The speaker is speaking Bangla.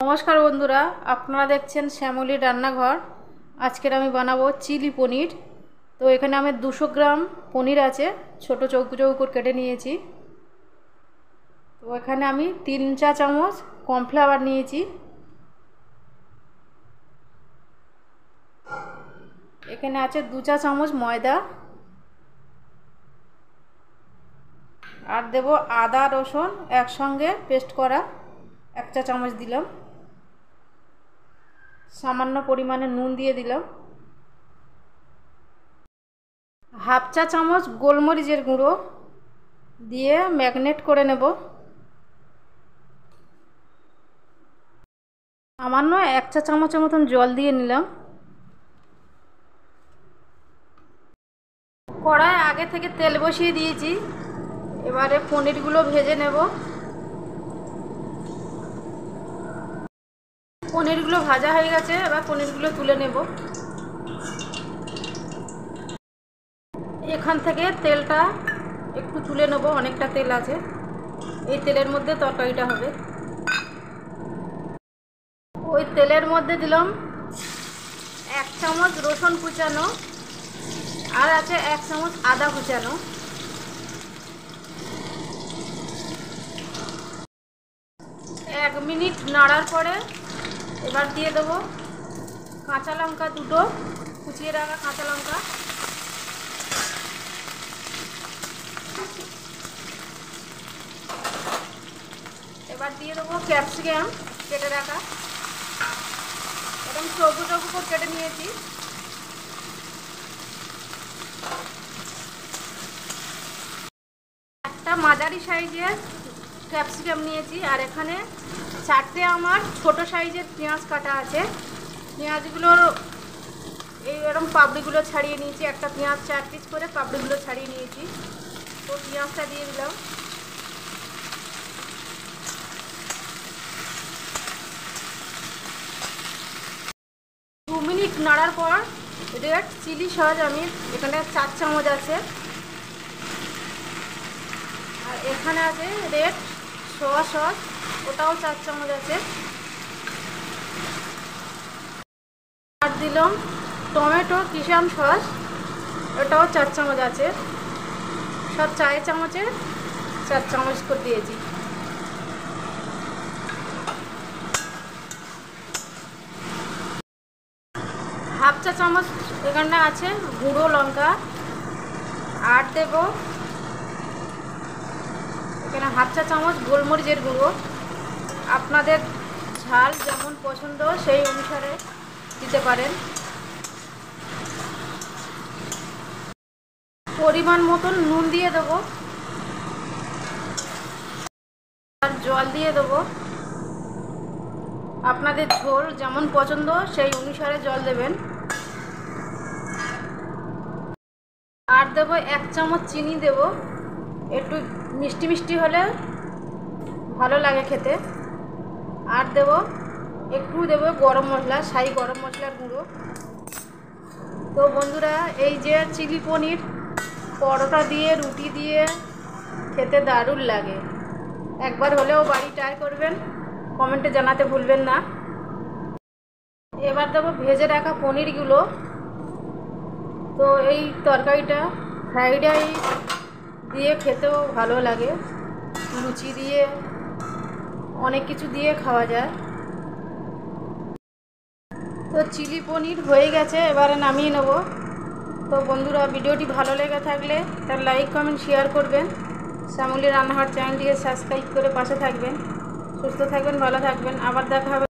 নমস্কার বন্ধুরা, আপনারা দেখছেন শ্যামলী রান্নাঘর। আজকের আমি বানাবো চিলি পনির। তো এখানে আমি 200 গ্রাম পনির আছে, ছোট চৌকো চৌকো কেটে নিয়েছি। তো এখানে আমি 3 চা চামচ কর্নফ্লাওয়ার নিয়েছি। এখানে আছে 2 চা চামচ ময়দা, আর দেব আদা রসুন একসঙ্গে পেস্ট করা 1 চা চামচ দিলাম। সামান্য পরিমাণে নুন দিয়ে দিলাম। হাফ চা চামচ গোলমরিচের গুঁড়ো দিয়ে ম্যাগনেট করে নেব। সামান্য 1 চা চামচের মতন জল দিয়ে নিলাম। কড়ায় আগে থেকে তেল বসিয়ে দিয়েছি, এবারে পনিরগুলো ভেজে নেব। পনিরগুলো ভাজা হয়ে গেছে, এবার পনিরগুলো তুলে নেব। এখান থেকে তেলটা একটু তুলে নেব, অনেকটা তেল আছে। এই তেলের মধ্যে তরকারিটা হবে। ওই তেলের মধ্যে দিলাম 1 চামচ রসুন কুচানো, আর আছে 1 চামচ আদা কুচানো। এক মিনিট নাড়ার পরে এবার দিয়ে দেবো কাঁচা লঙ্কা দুটো, কুচিয়ে রাখা কাঁচা লঙ্কা। এবার দিয়ে দেবো ক্যাপসিকাম কেটে রাখা, এরকম চৌকো চৌকো করে কেটে নিয়েছি। একটা মাঝারি সাইজের ক্যাপসিকাম নিয়েছি, আর এখানে 4টে আমার ছোট সাইজের পেঁয়াজ কাটা আছে। পেঁয়াজগুলোর এরকম পাপড়িগুলো ছাড়িয়ে নিয়েছি, একটা পেঁয়াজ 4 পিস করে পাপড়িগুলো ছাড়িয়ে নিয়েছি। তো পেঁয়াজটা দিয়ে দিলাম। দু মিনিট নাড়ার পর রেড চিলি সস আমি এখানে 4 চামচ আছে, আর এখানে আছে রেড সোয়া সস, ওটাও 4 চামচ আছে। আর দিলাম টমেটো কিষান সস, ওটাও 4 চামচ আছে। সব চায়ের চামচে 4 চামচ করে দিয়েছি। হাফ চা চামচ এখানে আছে গুঁড়ো লঙ্কা, আর দেব এখানে হাফ চা চামচ গোলমরিচের গুঁড়ো। আপনাদের ঝাল যেমন পছন্দ সেই অনুসারে দিতে পারেন। পরিমাণ মতন নুন দিয়ে দেবো, আর জল দিয়ে দেবো। আপনাদের ঝোল যেমন পছন্দ সেই অনুসারে জল দেবেন। আর দেবো 1 চামচ চিনি দেব, একটু মিষ্টি মিষ্টি হলে ভালো লাগে খেতে। আর একটু দেবো গরম মশলা, শাহি গরম মশলার গুঁড়ো। তো বন্ধুরা, এই যে চিলি পনির পরোটা দিয়ে রুটি দিয়ে খেতে দারুণ লাগে। একবার হলেও বাড়ি ট্রাই করবেন, কমেন্টে জানাতে ভুলবেন না। এবার দেবো ভেজে রাখা পনিরগুলো। তো এই তরকারিটা ফ্রাইড রাইস দিয়ে খেতেও ভালো লাগে, লুচি দিয়ে অনেক কিছু দিয়ে খাওয়া যায়। তো চিলি পনির হয়ে গেছে, এবারে নামিয়ে নেব। তো বন্ধুরা, ভিডিওটি ভালো লেগে থাকলে তার লাইক কমেন্ট শেয়ার করবেন। শ্যামলী রান্নাঘর চ্যানেলটিকে সাবস্ক্রাইব করে পাশে থাকবেন। সুস্থ থাকবেন, ভালো থাকবেন। আবার দেখা হবে।